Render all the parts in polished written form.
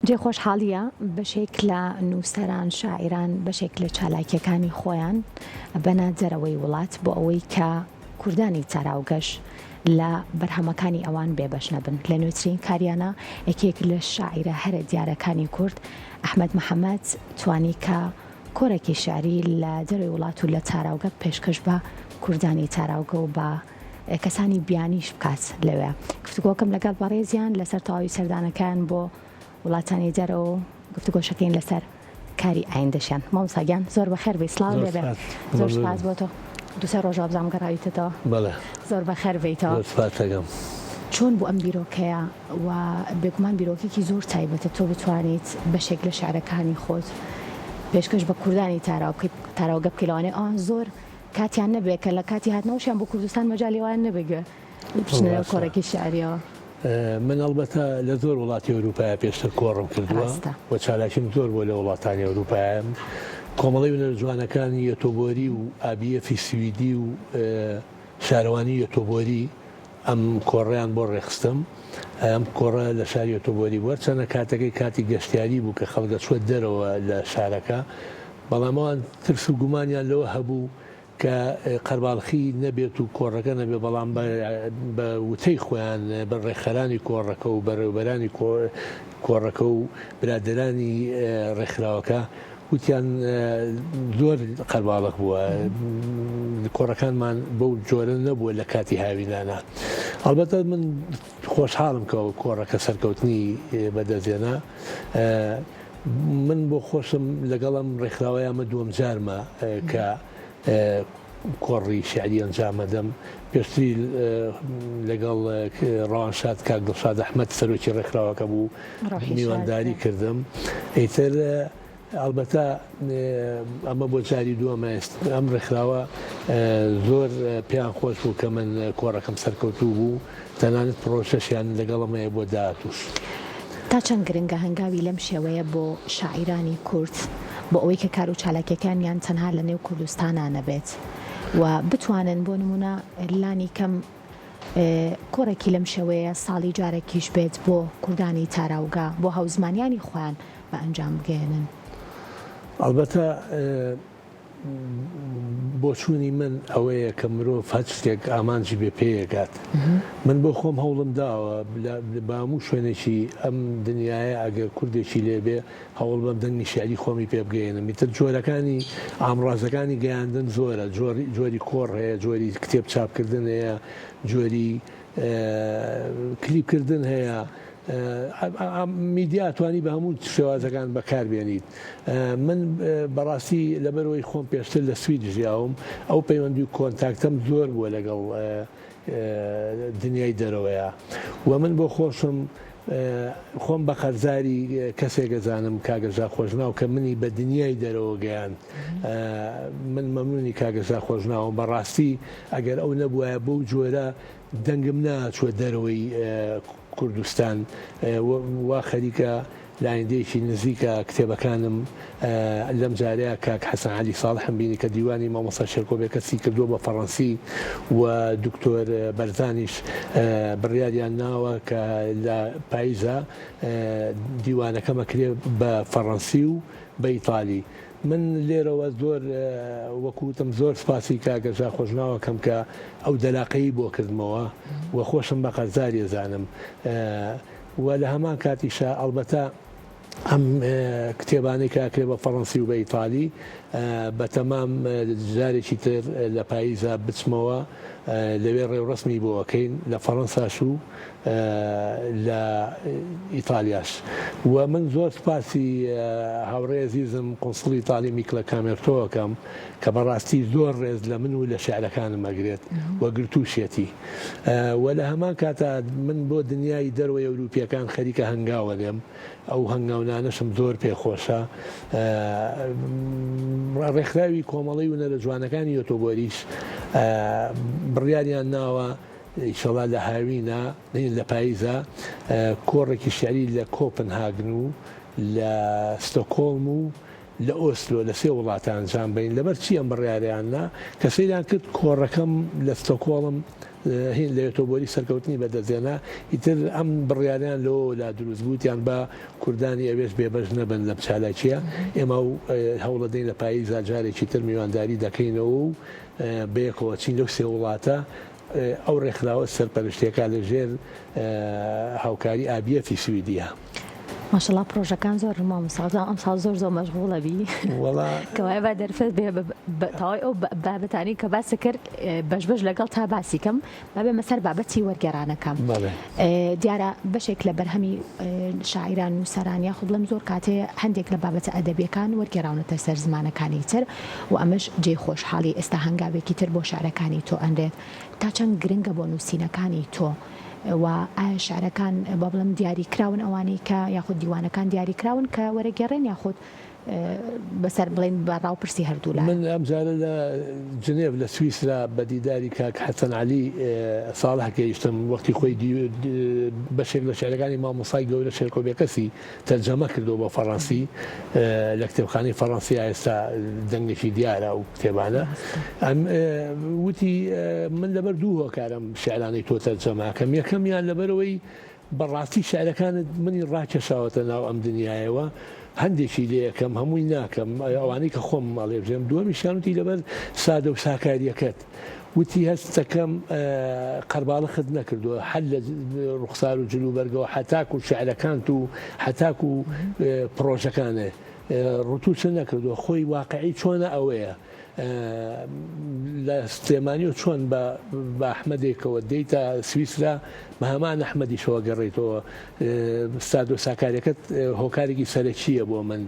جێ خۆشحاڵیە بەشێک لە نووسەران شاعیران بەشێک لە چالاکیەکانی خۆیان بەنادەرەوەی وڵات بۆ ئەوەی کە کوردانی چاراوگەش لە بەرهەمەکانی ئەوان بێبەش نەبن. لە نوێترین کاریانە یەکێک لە شاعیرە هەرە دیارەکانی کورد ئەحمەد محەممەد توانی کە کۆرەکی شعری لە دەروی وڵات و لە چاراوگە پێشکەش بە کوردانی چاراوگە و بە کەسانی بیانیش بکات لەوێ. گفتوگۆکەم لەگەڵ بەڕێزیان لەسەر تەواوی سەردانەکان بۆ وڵاتانی دەرەوە و گفتوگۆشەکەین لەسەر کاری ئایندەشیان. مامۆستاگیان زۆر بەخێر بێ. سڵاو لێبێ. زۆر سپاس بۆ تۆ. دووسێ ڕۆژ بزانام گەڕاویتەوە. بەڵێ زۆر بەخێر بێیتەوە. چۆن بۆ ئەم بیرۆکەیە و بێگومان بیرۆکێکی زۆر تایبەتە تۆ بتوانیت بەشێک لە شعرەکانی خۆت پێشکەش بە کوردانی تاراوگە بکەیتەوە ئەوان زۆر کاتیان نەبێت کە لە کاتی هاتنەوەشیان بۆ کوردستان مەجاڵیوان نەبێگە بچنە لەو کۆڕێکی شعریەوە. من ئەلبەتە لە زۆر وڵاتی ئەوروپایە پێشتر کۆڕم کردووە و چالاکیم زۆر بۆ لە وڵاتانی ئەوروپایە. کۆمەڵی وێنەر جوانەکانی یەتۆبۆری و ئابیەفی سویدی و شارەوانی یەتۆبۆری ئەم کۆڕیان بۆ ڕێخستم. ئەم کۆڕە لە شاری یەتۆبۆری بووە چەنە کاتەکەی کاتی گەشتیاری بوو کە خەڵگە چوە دەرەوە لە شارەکە، بەڵامەوان ترس و گومانیان لەوە هەبوو کە قەرباڵخی نەبێت و کۆڕەکە نەبێت، بەڵام بە وتەی خۆیان بە ڕێکخەرانی کۆڕەکە و بەڕێوبەرانی کۆڕەکە و برادرانی ڕێکخراوەکە وتیان زۆر قەرباڵق بووە، کۆڕەکانمان بەو جۆرە نەبووە لە کاتی هاوینانە. ئەلبەتە من خۆشحاڵم کە کۆڕەکە سەرکەوتنی بەدەستێنا. من بۆ خۆشم لەگەڵم ڕێکخراوەیە ئەمە دووەم جارمە کە کۆڕی شعری ئەنجامەدەم. پێشتری لەگەڵ ڕەوانشاد کاک دڵشاد ئەحمەد سەرۆکی ڕێکخراوەکە بوو میوانداری کردم. ئیتر ئەلبەتە ئەمە بۆ جاری دووەمە. ئەم ڕێکخراوە زۆر پێیان خۆش بوو کە من کۆڕەکەم سەرکەوتوو بوو، تەنانەت پرۆژەشیان لەگەڵەمەیە بۆ داهاتووش. تا چەند گرنگە هەنگاوی لەم شێوەیە بۆ شاعیرانی کورد بۆ ئەوەی کە کار و چالاکیەکانیان تەنها لە نێو کوردستانە بێت و بتوانن بۆ نمونە لانی کەم کۆڕێکی لەم شێوەیە ساڵی جارێکیش بێت بۆ کوردانی تاراوگا بۆ هاوزمانیانی خۆیان بە ئەنجام بگەێنن. ئەلبەتە بۆچوونی من ئەوەیە کە مرۆڤ هەچ شتێک ئامانجی بێ پێیەکات. من بۆ خۆم هەوڵم داوە بە هەموو شوێنێکی ئەم دنیاە ئەگەر کوردێکی لێبێ هەوڵ بەم دەنگی شعری خۆمی پێ بگەێنم. ئیتر جۆرەکانی ئامڕازەکانی گەیاندن زۆرە، جۆری کۆڕ هەیە، جۆری کتێب چاپکردن هەیە، جۆری کلیپکردن هەیە. میدیا توانی بە هەموو شێوازەکان بەکاربێنیت. من بەڕاستی لەبەرەوەی خۆم پێشتر لە سوید ژیاوم ئەو پەیوەندی و کۆنتاکتەم زۆر بووە لەگەڵ دنیای دەرەوەیە و من بۆ خۆشم خۆم بە خەرزاری کەسێک گەزانم کاگەژا خۆشناو کە منی بە دنیای دەرەوە گەیان. من مەمنونی کاگەژا خۆشناوم. بەڕاستی ئەگەر ئەو نەبووایە بەو جۆرە دەنگم ناچوە دەرەوەی کوردستان وا خەریکە لایەندەیەکی نزیکە کتێبەکانم لەم جارەیە کاک حەسەن عەلی ساڵحم بینی کە دیوانی مامۆستا شێرکۆبێ کەسی کردووە بە فەڕەنسی و دکتۆر بەرزانیش بڕیاریان ناوە کە لە پاییزە دیوانەکەمە کرێ بە فەڕەنسی و بە ئیتالی. من لێرەوە زۆر وەکوتم زۆر سپاسی کاگەژا خۆشناوەکەم کە ئەو دەلاقەیی بۆ کردمەوە و خۆشم بە قەرزاری زانم. و لە هەمان کاتیشە ئەلبەتە ئەم کتێبانەی کاکرێ بە فەڕەنسی و بە ئیتالی بە تەمام جارێکی تر لە پاییزە بچمەوە لەوێ ڕێوڕسمی بۆەکەین لە فەڕەنساش و لە ئیتالیاش. و من زۆر سپاسی هاوڕێ عزیزم قۆنسڵی ئیتالی میکلە کامێرتۆوەکەم کە بەڕاستی زۆر ڕێز لە من و لە شێعرەکانم ئەگرێت وە گرتووشێتی. و لە هەمان کاتە من بۆ دنیای دەروە ئەوروپیەکان خەریکە هەنگاوە لێم. ئەو هەنگاونانەشم زۆر پێخۆشە. ڕێکخراوی کۆمەڵی وەنەرە جوانەکانی یەتۆبۆریش بڕیاریان ناوە ئیشەڵا لە هاوینە لە پاییزە کۆڕێکی شعری لە کۆپنهاگن و لە ستۆکۆڵم و لە ئۆسلۆ لە سێ وڵاتان ئەنجام بین. لەبەر چی ئەم بڕیاریاننا کە سەیران کرد کۆڕەکەم لە ستۆکۆڵم هین لە یۆتۆبۆری سەرکەوتنی بەدەستێنا ئیتر ئەم بڕیاریان لەوە دروست بووتیان بە کوردانی ئەوێش بێبەش نەبن لە چالاکیە ئێمە هەوڵە دەین لە پاییزا جارێکی تر میوانداری دەکەینەوە و بەیەکەوە چین لەو سێ وڵاتە ئەو ڕێکخراوە سەرپەرشتیەکە لەژێر هاوکاری ئابیەتی سویدیە. ماشەڵڵا پرۆژەکان زۆر مامۆستا ئەم ساڵ زۆر مەشغوڵە بی کەوای با دەرفەت تەواوی ئەو بابەتانی کە باسی کرد بەش لەگەڵ تا باسی کەم بابێ مەسەر بابەتی وەرگێڕانەکەم دیارە بەشێک لە بەرهەمی شاعیران و سەرانیا خود لەم زۆر کاتێ هەندێک لە بابەتە ئەدەبیەکان وەرگێڕاونەتە سەر زمانەکانی تر و ئەمەش جێ خۆشحاڵی ئێستا هەنگاوێکی تر بۆ شارەکانی تۆ ئەندێت تا چەند گرنگە بۆ نووسینەکانی تۆ و ئایا شارەکان با بڵم دیاریکراون ئەوانەی کە یاخود دیوانەکان دیاریکراون کە وەرەگەڕێن یاخود بەسەر بڵێن بەڕاوپرسی هەردوو لە من ئەمجارە لە جنێڤ لە سویسرا بە دیداری کاک حەسەن عەلی ساڵح گەیشتم وەختی خۆی بەشێک لە شارەکانی مامۆسای گەورە شێرکۆبێکەسی تەرجەمە کردەوە بە فەڕەنسی لە کتێبخانەی فەڕەنسی ئێستا دەنگێکی دیارە و کتێبانە وتی من لەبەر دوو هۆکارم شیعرانەی تۆ تەرجەماکەم یەکەمیان لەبەرەوەی بەڕاستی شارەکانت منی ڕاکێشاوەتە ناو ئەم دنیایەوە هەندێکی لێ یەکەم هەمووی ناکەم ئەوانەی کە خۆم ماڵێ بژێم دووەمیشانوتی لەبەر سادە و ساکاریەکەت وتی هەستەکەم قەرباڵەخت نەکردووە هەر لە ڕوخسار و جلوبەرگەوە حتاک و شعرەکانت و حتاک و پرۆژەکانێ ڕوتوچ نەکردووە خۆی واقعی چۆنە ئەوەیە لە سلێمانی و چۆن بە ئەحمەدێکەوە دەیتە سویسرا بە هەمان ئەحمەدیشەوە گەڕێتەوە ساد و ساکاریەکەت هۆکارێکی سەرەکیە بۆ من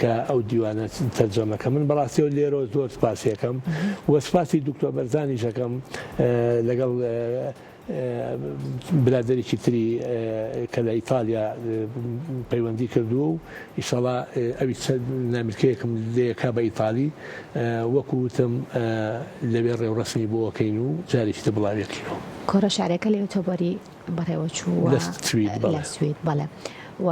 کە ئەو دیوانە تەرجەمەکە من بەڕاستیەوە لێرە زۆر سپاسیەکەم وە سپاسی دکتۆر بەرزانی شەکەم لەگەڵ برادێکی تری کە لە ئیتالیا پەیوەندی کردووە و ئیشەڵا ئەوی نامیرکەیەکم لێکا بە ئیتالی وەکو وتم لەوێ ڕێوڕسمی بۆەکەین و جارێکی بڵاوێکینەوە کۆرە شارەکە لە ئۆتۆبۆری بەڕێوە چوو لە سوید بەڵێ و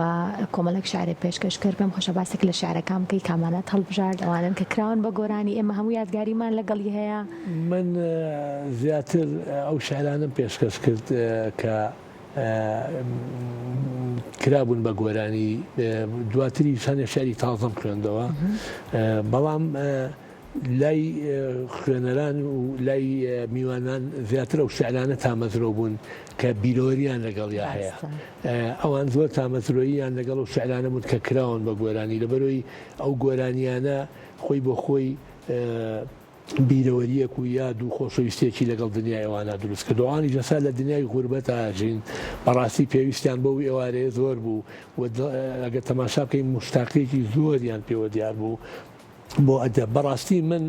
کۆمەڵک شارێ پێشکەش کرد بەم خۆشە باسێک لە شارەکان بکەی کامانەت هەڵبژارد ئەوانن کە کراون بە گۆرانی ئێمە هەموو یادگاریمان لەگەڵی هەیە من زیاتر ئەو شارانم پێشکەش کرد کە کرابوون بە گۆرانی دواتری شانێ شاری تازەم خوێندەوە بەڵام لای خوێنەران و لای میوانان زیاتر ئەو شعرانە تامەزرۆ بوون کە بیرۆریان لەگەڵیا هەیە ئەوان زۆر تامەزرۆییان لەگەڵ و شعرانە بوون کە کراون بە گۆرانی لەبەرەوەی ئەو گۆرانیانە خۆی بۆ خۆی بیرەوەریەک و یاد و خۆشەویستێکی لەگەڵ دنیای ئەوانە دروست کە دوعانی جەسا لە دنیای غوربەت ئاژین بەڕاستی پێویستیان بەو ئێوارەیە زۆر بوو ئەگەر تەماشا بکەین مشتاقێکی زۆریان پێوە دیار بوو بۆ ئەدە بەڕاستی من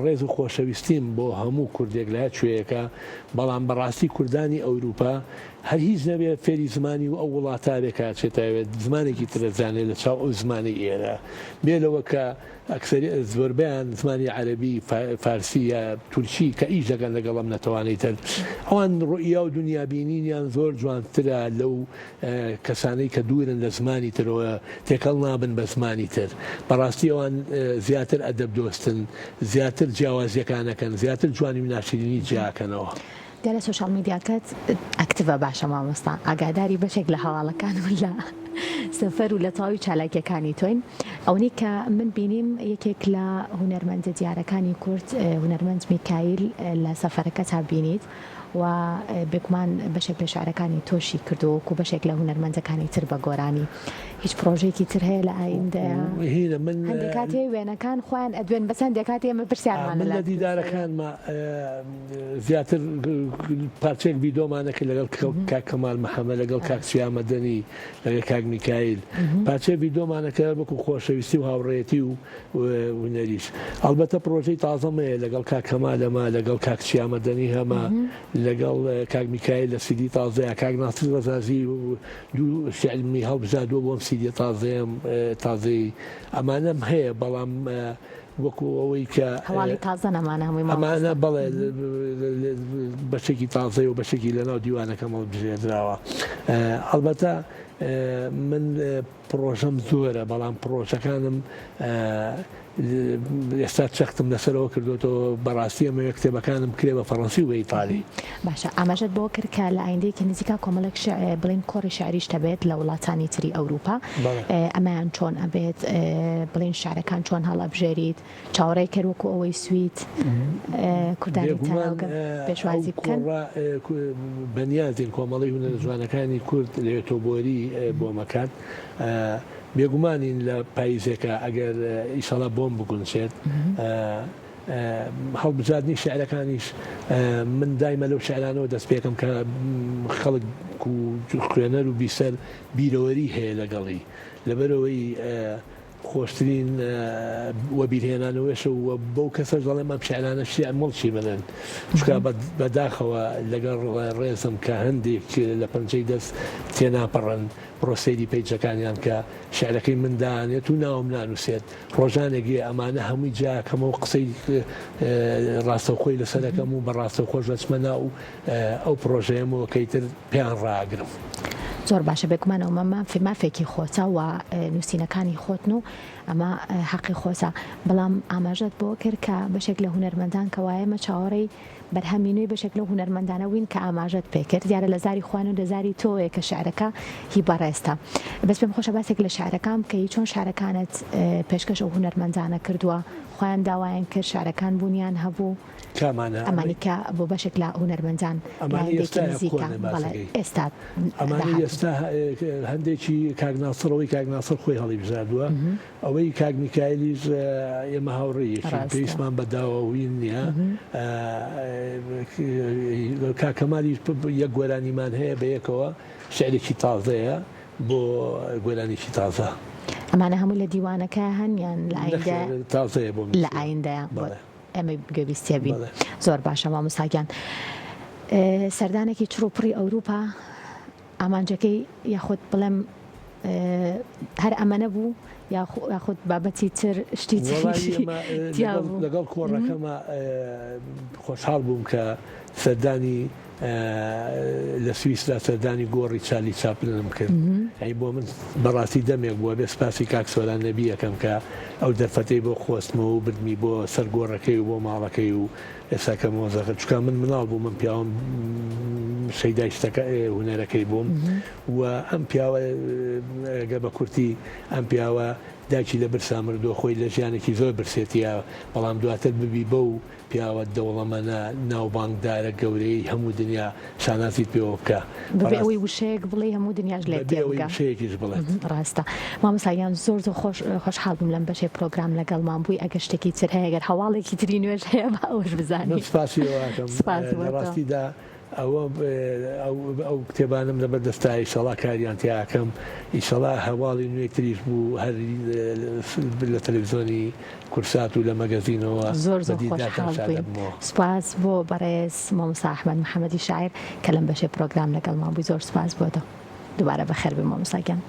ڕێز و خۆشەویستیم بۆ هەموو کوردێک لە کوێیەکە بەڵام بەڕاستی کوردانی ئەوروپا هەر هیچ نەبێت فێری زمانی و ئەو وڵاتارێکە چێتاوێت زمانێکی ترەزانێت لە چاو ئەو زمانی ئێرە بێلەوە کە ئەکسەری زۆربیان زمانی عەربی فارسی یا تورکی کە ئیش دەگەن لەگەڵم نەتوانێت ئەوان ڕوئیا و دنیابینینیان زۆر جوانترە لەو کەسانەی کە دوورن لە زمانی ترەوە تێکەڵ نابن بە زمانی تر بەڕاستی ئەوان زیاتر ئەدەب دۆستن زیاتر جیاوازیەکانەکەن زیاتر جوانی و ناشرینی جیاکەنەوە دیارە سوشال میدیاکەت ئەکتیڤە باشە مامۆستا ئاگاداری بەشێک لە هەواڵەکان و لە سەفەر و لە تاوی چالاکیەکانی تۆین ئەوەی کە من بینیم یەکێک لە هونەرمەندە دیارەکانی کورد هونەرمەند میکایل لە سەفەرەکە تا بینیت و بێگومان بەشێک لە شارەکانی تۆشی کردو و بەشێک لە هونەرمەندەکانی تر بە گۆرانی هیچ پرۆژێکی تر هەیە لە ئایندەیە هەندێک کاتێ وێنەکان خۆیان ئەدوێن بەچەند کاتی ئێمە پرسیارمان لە دیدارەکانمە زیاتر پارچێک ڤیدۆمانەکە لەگەڵ کاک کەمال محەممەد لەگەڵ کاک چیا مەدەنی لەگەڵ کاک میکایل پارچێ ڤیدۆمانەکە وەکو خۆشەویستی و هاوڕێتی و هونەریش ئەلبەتە پرۆژەی تازەمەیە لەگەڵ کاک کەمالەمە لەگەڵ کاک چیا مەدەنی هەمە لەگەڵ کاک میکایل لە سیدی تازەیە کاک ناسیر ڕەزازی و دوو شعلمی هەڵبژاردووە بۆم سیدی تازەیەم تازەی ئەمانەم هەیە بەڵام وەکو ئەوەی کە هەواڵی تازە نەمانە هەمووی ئەمانە بەڵێ بەشێکی تازەی و بەشێکی لەناو دیوانەکەمەوە بژێدراوە ئەلبەتە من پرۆژەم زۆرە بەڵام پرۆژەکانم ئێستا چەختم لەسەرەوە کردوەوە بەڕاستی ئەمە کتێبەکانم کرێ بە فەڕەنسی و ئیتالی. باشە ئاماژەت بۆ کرد کە لە ئایندەیەکی نزیکا کۆمەڵێک بڵین کۆڕی شعریش دەبێت لە وڵاتانی تری ئەوروپا ئەمایان چۆن ئەبێت بڵین شارەکان چۆن هەڵەبژێریت چاوەڕێی کرد وەکو ئەوەی سویت کوردانی تەناوگە پێشوازی بکەن بەنیازین کۆمەڵی هونەرە جوانەکانی کورد لە تۆبۆری بۆ مەکات بێگومانین لە پاییزێکە ئەگەر ئیشەڵا بۆم بگونچێت هەڵبژاردننی شعرەکانیش من دایمە لەو شعرانەوە دەست پێکەم کە خەڵک و خوێنەر و بیسەر بیرەوەری هەیە لەگەڵی لەبەرەوەی خۆشترین وەبیرهێنانەوەشە و بەو کەسە دەڵێم ئەم شعرانە مڵچی منن چکە بەداخەوە لەگەڵ ڕێزم کە هەندێک لە پەنجەی دەست تێناپەڕەن پرۆسەیری پیجەکانیان کە شعرەکەی مندانێت و ناوم نانووسێت ڕۆژانێکی ئەمانە هەمووی جاکەمە و قسەی ڕاستەوخۆی لەسەرەکەم و بە ڕاستەوخۆش دەچمە ناو ئەو پرۆژەیەمەوە کەیتر پێیان ڕاگرم. زۆر باشە بێگومانەوە مافێکی خۆتە و نووسینەکانی خۆتن و ئەمە حەقی خۆتە بەڵام ئاماژەت بۆ کرد کە بەشێک لە هونەرمەندان کە وایەمە چاوەڕێی بەرهەمینوی بەشێک لە هونەرمەندانە وین کە ئاماژەت پێکرد دیارە لە زاری خوان و دەزاری تۆیە کە شعرەکە هی بەڕێستە بەس پێم خۆشە باسێک لە شعرەکان کە چۆن شارەکانت پێشکەش ئەو هونەرمەندانە کردووە خۆیان داوایان کرد شارەکان بوونیان هەبوو ئەمانی کە بۆ بەشێک لە هونەرمەندان ئێستا ئەمانی ئێستا هەندێکی کاگناسڕەوەی کاگناسڕ خۆی هەڵی بژاردووە ئەوەی کاک میکایلیش ئێمە هاوڕێیەکی پێویستمان بەداوەوین نییە کاکەمالی یەک گۆرانیمان هەیە بە یەکەوە شعرێکی تازەیە بۆ گۆرانێکی تازە ئەمانە هەموو لە دیوانەکە هەنیان تازەیە بۆ لە ئایندەیە ئەمە گەویستە بین زۆر باشە مامۆستاگیان سەردانێکی چڕوپڕی ئەوروپا ئامانجەکەی یاخود بڵێم هەر ئەمەنە بوو یاخود بابەتی تر شتی لەگەڵ کۆڕەکەمە خۆشحاڵ بووم کە سەردانی لە سویسرا سەردانی گۆڕی چالی چاپلنم کرد ئەی بۆ من بەڕاستی دەمێک بووە بێ سپاسی کاک سۆران نەبی یەکەم کە ئەو دەرفەتەی بۆ خۆستمەوە و بردمی بۆ سەر گۆڕەکەی و بۆ ماڵەکەی و ئێساکە مۆزەکە چکە من مناڵ بوو من پیاوم شەیدای شتەکە هونەرەکەی بووم و ئەم پیاوە گە بە کورتی ئەم پیاوە داکی لە برسا مردووە خۆی لە ژیانێکی زۆر برسێتیە بەڵام دواتر ببی بەو پیاوە دەوڵەمەە ناوبانگدارە گەورەی هەموو دنیا شانازیت پێوە بکە بەبێ ئەوەی وشەیەک بڵێ هەموو دنیاش لێ وشەیەکیش بڵێت ڕاستە مامۆستایان زۆر خۆشحاڵ بووم لەم بەشێ پرۆگرام لەگەڵمان بووی ئەگەر شتێکی تر هەیە ئەگەر هەواڵێکی تری نوێژ هەیە بە ئەوش بزانین ڕاستیدا ئەو کتێبانم لە بەردەستا ئیشەڵا کاریان تیاکەم ئیشەڵا هەواڵی نوێتریش بوو هەر لە تەلەڤیزۆنی کورسات و لە مەگەزینەوە زۆر سوپاس بۆ بەڕێز مامۆستا ئەحمەد محەممەدی شاعیر کە لەم بەشێ پرۆگرام لەگەڵمان بووی زۆر سوپاس بۆتە دووبارە بەخێر بێ مامۆستاگیان.